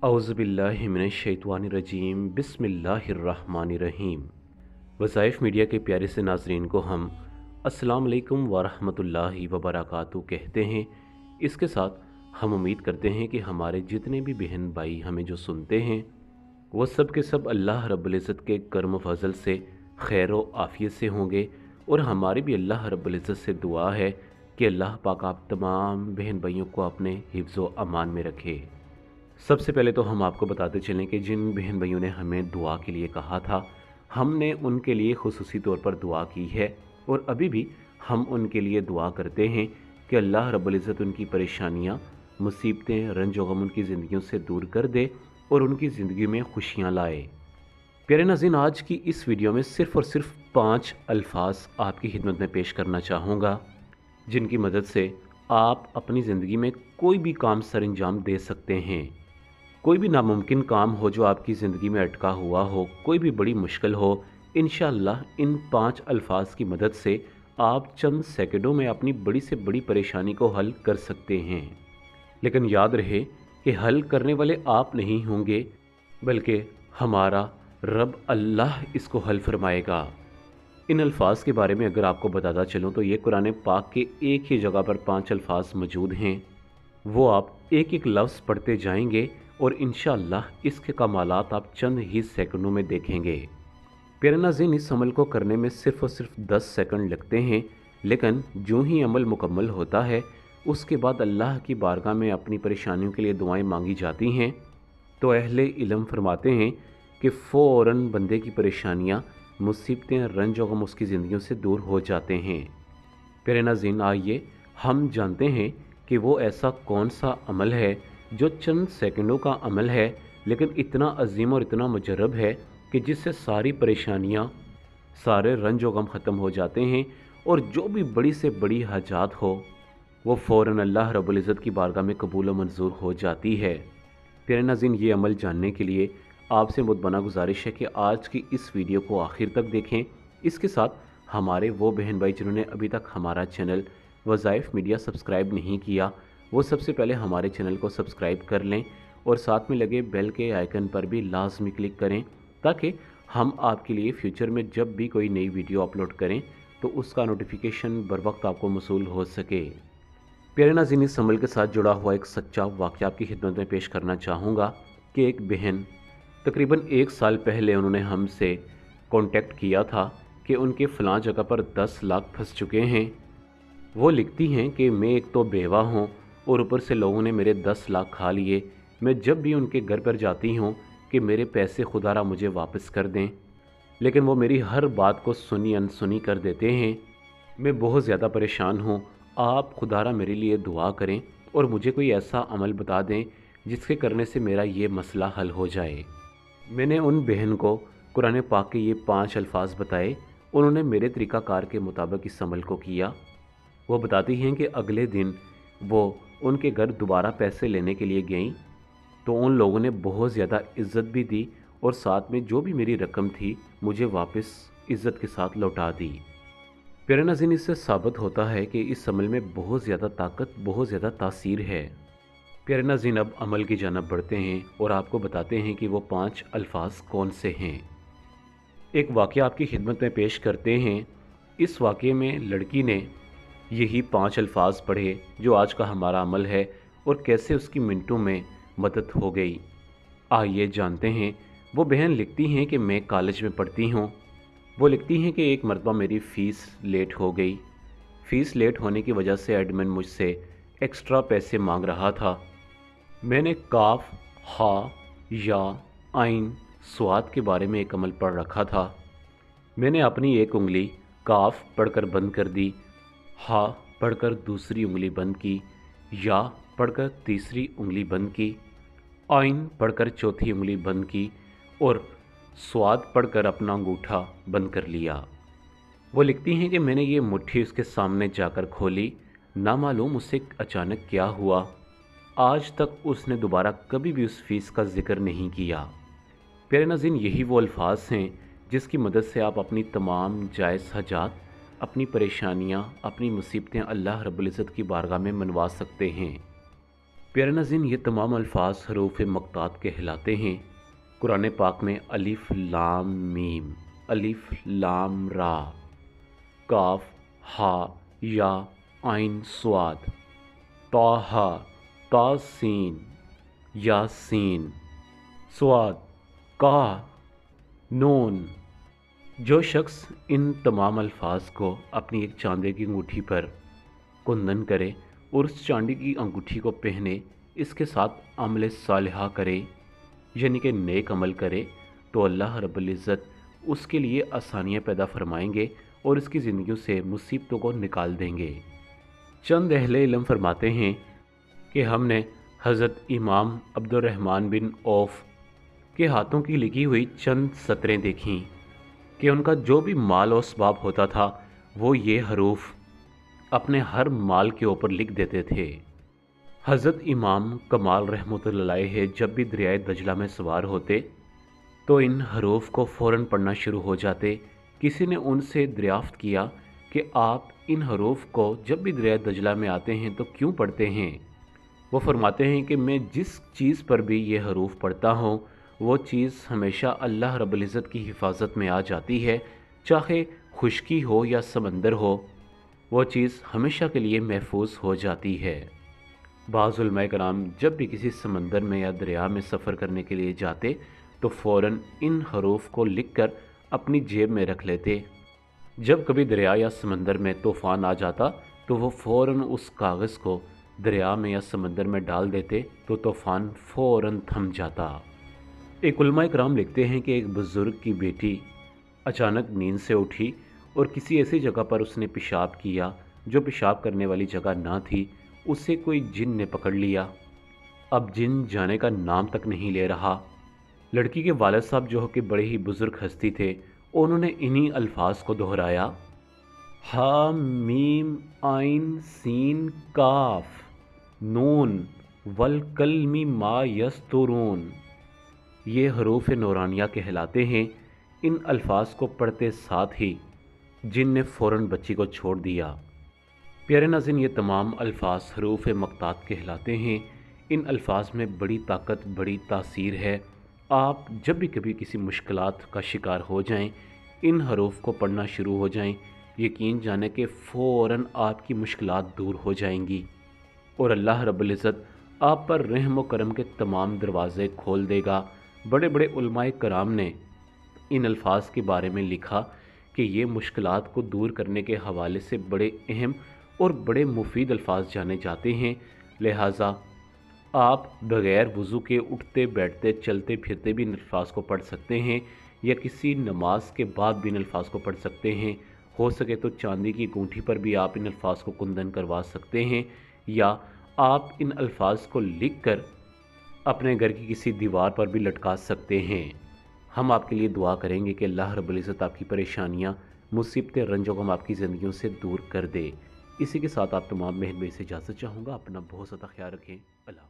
औज़ुबिल्लाहि मिनश्शैतानिर्रजीम बिस्मिल्लाहिर्रहमानिर्रहीम। वज़ाइफ मीडिया के प्यारे से नाज़रीन को हम अस्सलाम वालेकुम वरहमतुल्लाहि वबरकातुहू कहते हैं। इसके साथ हम उम्मीद करते हैं कि हमारे जितने भी बहन भाई हमें जो सुनते हैं वो सब के सब अल्लाह रब्बुल इज़्ज़त के करम फजल से खैर व आफ़ियत से होंगे। और हमारी भी अल्लाह रब्बुल इज़्ज़त से दुआ है कि अल्लाह पाक आप तमाम बहन भाइयों को अपने हिफ्ज़ व अमान में रखे। सबसे पहले तो हम आपको बताते चलें कि जिन बहन भाइयों ने हमें दुआ के लिए कहा था, हमने उनके लिए खुसूसी तौर पर दुआ की है और अभी भी हम उनके लिए दुआ करते हैं कि अल्लाह रब्बुल इज़्ज़त उनकी परेशानियाँ, मुसीबतें, रंज व गम उनकी ज़िंदगियों से दूर कर दे और उनकी ज़िंदगी में खुशियाँ लाए। प्यारे नाज़रीन, आज की इस वीडियो में सिर्फ़ और सिर्फ 5 अल्फाज आपकी खिदमत में पेश करना चाहूँगा, जिनकी मदद से आप अपनी ज़िंदगी में कोई भी काम सर अंजाम दे सकते हैं। कोई भी नामुमकिन काम हो जो आपकी ज़िंदगी में अटका हुआ हो, कोई भी बड़ी मुश्किल हो, इंशाअल्लाह इन 5 अल्फाज की मदद से आप चंद सेकंडों में अपनी बड़ी से बड़ी परेशानी को हल कर सकते हैं। लेकिन याद रहे कि हल करने वाले आप नहीं होंगे, बल्कि हमारा रब अल्लाह इसको हल फरमाएगा। इन अल्फाज के बारे में अगर आपको बताता चलूँ तो ये कुरान पाक के एक ही जगह पर 5 अल्फाज मौजूद हैं। वो आप एक एक लफ्ज़ पढ़ते जाएंगे और इंशाअल्लाह इसके कमालात आप चंद ही सेकंडों में देखेंगे। प्यारे नाज़रीन, इस अमल को करने में सिर्फ़ और सिर्फ 10 सेकंड लगते हैं, लेकिन जो ही अमल मुकम्मल होता है उसके बाद अल्लाह की बारगाह में अपनी परेशानियों के लिए दुआएं मांगी जाती हैं तो अहले इल्म फरमाते हैं कि फ़ौरन बंदे की परेशानियाँ, मुसीबतें, रंज व गम उसकी ज़िंदगियों से दूर हो जाते हैं। प्यारे नाज़रीन, आइए हम जानते हैं कि वो ऐसा कौन सा अमल है जो चंद सेकंडों का अमल है, लेकिन इतना अजीम और इतना मुजर्रब है कि जिससे सारी परेशानियाँ, सारे रंज व गम ख़त्म हो जाते हैं और जो भी बड़ी से बड़ी हाजात हो वो फ़ौरन अल्लाह रब्बुल इज़्ज़त की बारगाह में कबूल व मंजूर हो जाती है। प्यारे नाज़रीन, ये अमल जानने के लिए आपसे मुतमना गुजारिश है कि आज की इस वीडियो को आखिर तक देखें। इसके साथ हमारे वो बहन भाई जिन्होंने अभी तक हमारा चैनल वज़ाइफ मीडिया सब्सक्राइब नहीं किया, वो सबसे पहले हमारे चैनल को सब्सक्राइब कर लें और साथ में लगे बेल के आइकन पर भी लाजमी क्लिक करें ताकि हम आपके लिए फ्यूचर में जब भी कोई नई वीडियो अपलोड करें तो उसका नोटिफिकेशन बर वक्त आपको मौसूल हो सके। प्यारे नाज़रीन, इस अमल के साथ जुड़ा हुआ एक सच्चा वाक़या आपकी खिदमत में पेश करना चाहूँगा कि एक बहन तकरीबन 1 साल पहले उन्होंने हमसे कॉन्टेक्ट किया था कि उनके फ़लाँ जगह पर 10 लाख फंस चुके हैं। वो लिखती हैं कि मैं एक तो बेवा हूँ और ऊपर से लोगों ने मेरे 10 लाख खा लिए। मैं जब भी उनके घर पर जाती हूँ कि मेरे पैसे खुदारा मुझे वापस कर दें, लेकिन वो मेरी हर बात को सुनी अनसुनी कर देते हैं। मैं बहुत ज़्यादा परेशान हूँ, आप खुदारा मेरे लिए दुआ करें और मुझे कोई ऐसा अमल बता दें जिसके करने से मेरा ये मसला हल हो जाए। मैंने उन बहन को कुरान पाक के ये 5 अल्फाज बताए, उन्होंने मेरे तरीक़ाकार के मुताबिक इस अमल को किया। वो बताती हैं कि अगले दिन वो उनके घर दोबारा पैसे लेने के लिए गईं तो उन लोगों ने बहुत ज़्यादा इज़्ज़त भी दी और साथ में जो भी मेरी रकम थी मुझे वापस इज़्ज़त के साथ लौटा दी। प्यारे नाज़रीन, इससे साबित होता है कि इस अमल में बहुत ज़्यादा ताकत, बहुत ज़्यादा तासीर है। प्यारे नाज़रीन, अब अमल की जानब बढ़ते हैं और आपको बताते हैं कि वो 5 अल्फाज कौन से हैं। एक वाक़या आपकी खिदमत में पेश करते हैं। इस वाक़े में लड़की ने यही 5 अल्फाज पढ़े जो आज का हमारा अमल है और कैसे उसकी मिनटों में मदद हो गई। आइए जानते हैं। वो बहन लिखती हैं कि मैं कॉलेज में पढ़ती हूँ। वो लिखती हैं कि एक मरतबा मेरी फ़ीस लेट हो गई। फ़ीस लेट होने की वजह से एडमिन मुझसे एक्स्ट्रा पैसे मांग रहा था। मैंने काफ, हा, या, आइन, स्वाद के बारे में एक अमल पढ़ रखा था। मैंने अपनी एक उंगली काफ पढ़कर बंद कर दी, हा पढ़कर दूसरी उंगली बंद की, या पढ़कर तीसरी उंगली बंद की, आइन पढ़कर चौथी उंगली बंद की और स्वाद पढ़कर अपना अंगूठा बंद कर लिया। वो लिखती हैं कि मैंने ये मुट्ठी उसके सामने जाकर खोली। ना मालूम उसे अचानक क्या हुआ, आज तक उसने दोबारा कभी भी उस फीस का जिक्र नहीं किया। प्यारे नाज़रीन, यही वो अल्फाज हैं जिसकी मदद से आप अपनी तमाम जायज़ हाजात, अपनी परेशानियाँ, अपनी मुसीबतें अल्लाह रब्बुल इज़्ज़त की बारगाह में मनवा सकते हैं। پیارے ناظرین، یہ تمام الفاظ حروف مقطعات کہلاتے ہیں۔ قرآن پاک میں الف لام میم، الف لام را، کاف ہا یا عین صاد، طٰ تا سین یا سین، صاد کا نون۔ جو شخص ان تمام الفاظ کو اپنی ایک چاندی کی انگوٹھی پر کندن کرے اور اس چاندی کی انگوٹھی کو پہنے، اس کے ساتھ عمل صالحہ کرے یعنی کہ نیک عمل کرے، تو اللہ رب العزت اس کے لیے آسانیاں پیدا فرمائیں گے اور اس کی زندگیوں سے مصیبتوں کو نکال دیں گے۔ چند اہل علم فرماتے ہیں کہ ہم نے حضرت امام عبد الرحمن بن عوف کے ہاتھوں کی لکھی ہوئی چند سطریں دیکھیں کہ ان کا جو بھی مال و اسباب ہوتا تھا وہ یہ حروف اپنے ہر مال کے اوپر لکھ دیتے تھے۔ حضرت امام کمال رحمۃ اللہ علیہ جب بھی دریائے دجلہ میں سوار ہوتے تو ان حروف کو فوراً پڑھنا شروع ہو جاتے۔ کسی نے ان سے دریافت کیا کہ آپ ان حروف کو جب بھی دریائے دجلہ میں آتے ہیں تو کیوں پڑھتے ہیں؟ وہ فرماتے ہیں کہ میں جس چیز پر بھی یہ حروف پڑھتا ہوں وہ چیز ہمیشہ اللہ رب العزت کی حفاظت میں آ جاتی ہے، چاہے خشکی ہو یا سمندر ہو، وہ چیز ہمیشہ کے لیے محفوظ ہو جاتی ہے۔ بعض علماء کرام جب بھی کسی سمندر میں یا دریا میں سفر کرنے کے لیے جاتے تو فوراً ان حروف کو لکھ کر اپنی جیب میں رکھ لیتے۔ جب کبھی دریا یا سمندر میں طوفان آ جاتا تو وہ فوراً اس کاغذ کو دریا میں یا سمندر میں ڈال دیتے تو طوفان فوراً تھم جاتا۔ ایک علماء کرام لکھتے ہیں کہ ایک بزرگ کی بیٹی اچانک نیند سے اٹھی اور کسی ایسی جگہ پر اس نے پیشاب کیا جو پیشاب کرنے والی جگہ نہ تھی۔ اسے کوئی جن نے پکڑ لیا۔ اب جن جانے کا نام تک نہیں لے رہا۔ لڑکی کے والد صاحب جو کہ بڑے ہی بزرگ ہستی تھے، انہوں نے انہی الفاظ کو دہرایا، ہا میم عین سین کاف نون والقلم ما یسطرون۔ یہ حروف نورانیہ کہلاتے ہیں۔ ان الفاظ کو پڑھتے ساتھ ہی جن نے فوراً بچی کو چھوڑ دیا۔ پیارے ناظرین، یہ تمام الفاظ حروف مقطعات کہلاتے ہیں۔ ان الفاظ میں بڑی طاقت، بڑی تاثیر ہے۔ آپ جب بھی کبھی کسی مشکلات کا شکار ہو جائیں، ان حروف کو پڑھنا شروع ہو جائیں، یقین جانیں کہ فوراً آپ کی مشکلات دور ہو جائیں گی اور اللہ رب العزت آپ پر رحم و کرم کے تمام دروازے کھول دے گا۔ بڑے بڑے علماء کرام نے ان الفاظ کے بارے میں لکھا کہ یہ مشکلات کو دور کرنے کے حوالے سے بڑے اہم اور بڑے مفید الفاظ جانے جاتے ہیں، لہٰذا آپ بغیر وضو کے اٹھتے بیٹھتے چلتے پھرتے بھی ان الفاظ کو پڑھ سکتے ہیں، یا کسی نماز کے بعد بھی ان الفاظ کو پڑھ سکتے ہیں۔ ہو سکے تو چاندی کی انگوٹھی پر بھی آپ ان الفاظ کو کندن کروا سکتے ہیں، یا آپ ان الفاظ کو لکھ کر اپنے گھر کی کسی دیوار پر بھی لٹکا سکتے ہیں۔ ہم آپ کے لیے دعا کریں گے کہ اللہ رب العزت آپ کی پریشانیاں، مصیبتیں، رنج و غم آپ کی زندگیوں سے دور کر دے۔ اسی کے ساتھ آپ تمام مہربانی سے اجازت چاہوں گا۔ اپنا بہت زیادہ خیال رکھیں۔ اللہ